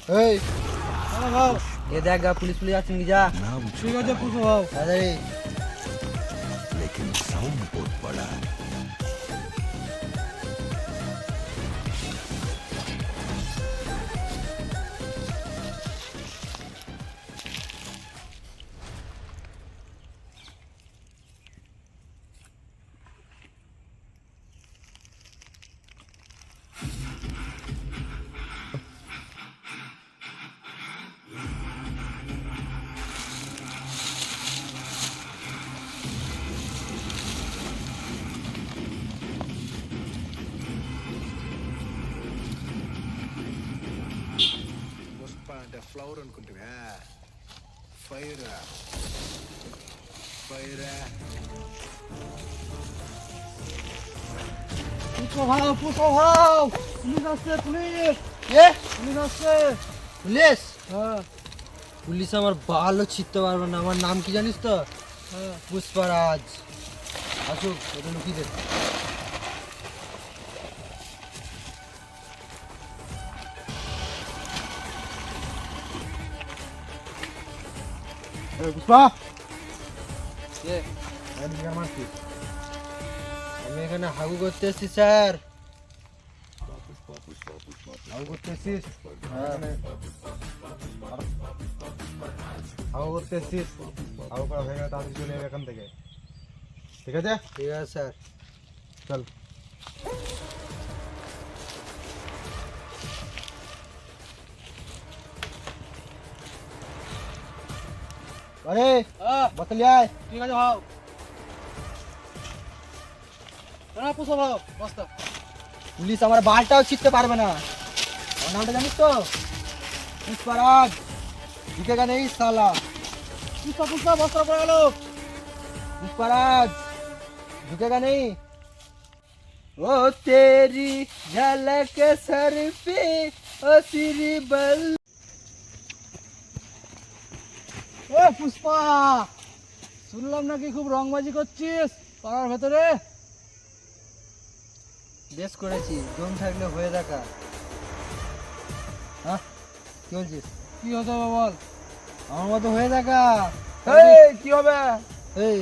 এই ভাও ये देख गा पुलिस पुलिस आती नहीं जा ঠিক আছে পুষো ভাও। अरे लेकिन साउंड बहुत बड़ा है। పుష్ప అంటే ఫ్లవర్ అనుకుంటున్నా ఫైర్ ఫైర్ পুষো ভাও পুলিশ আসছে পুলিশ ये পুলিশ আসছে। पुलिस হ্যাঁ পুলিশ আমার ভালো চিনতে পারবে না আমার নাম কি জানিস তো হ্যাঁ পুষ্পারাজ আসুক ওটা লুকিয়ে দে পুষ্পা কে আমি এখানে হাগু করতে এসেছি স্যার হাউ করতে এসছিস? হ্যাঁ। হাউ করতে এসছিস? হাউ করা হয়ে গেলে তাড়াতাড়ি চলে যাবে এখান থেকে, ঠিক আছে? ঠিক আছে স্যার চল। আরে বোতল আয় ঠিক আছে ভাও। না পুষো ভাও বস্তা। পুলিশ আমার বালটাও ছিটতে পারবে না আমার নামটা জানিস তো পুষ্পারাজ ঢুকেগা নেই সালা পুষ্পা বস্তা পড়ে গেল। पुष्पराज झुकेगा नहीं ओ तेरी झलक सर पे ओ सिरी बल এ পুষ্পা, শুনলাম নাকি খুব রংবাজি করছিস পাড়ার ভেতরে। বেশ করেছি দম থাকলে হয়ে দেখা হ্যাঁ কি বলছিস কি হতে হবে বল। আমার মতো হয়ে দেখা এই কি হবে? এই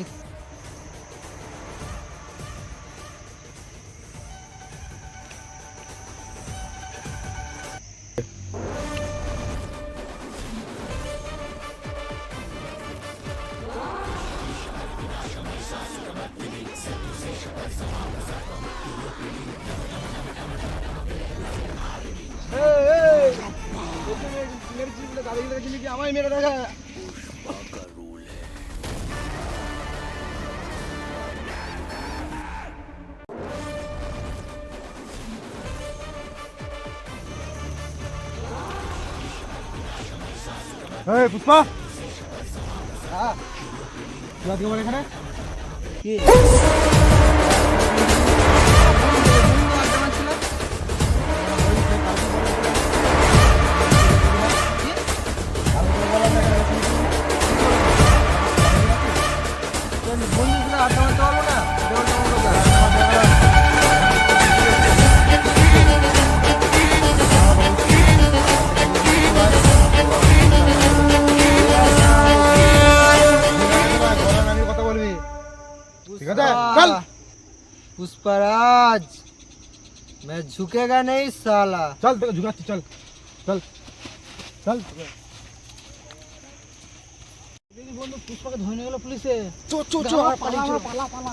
আমায় মেরে দেখা। का रूल है। এই পুষ্পা, হ্যাঁ তুই আজকে আমার এখানে কি বন্ধুগুলো আড্ডা মারতে পারবো না আমি কথা বলবি, ঠিক আছে? চল। पुष्पराज मैं झुकेगा नहीं साला চল তোকে ঝুঁকাচ্ছি, চল চল চল। বন্ধু পুষ্পাকে ধরে নিয়ে গেল পুলিশে। চো চো চো পালা পালা পালা।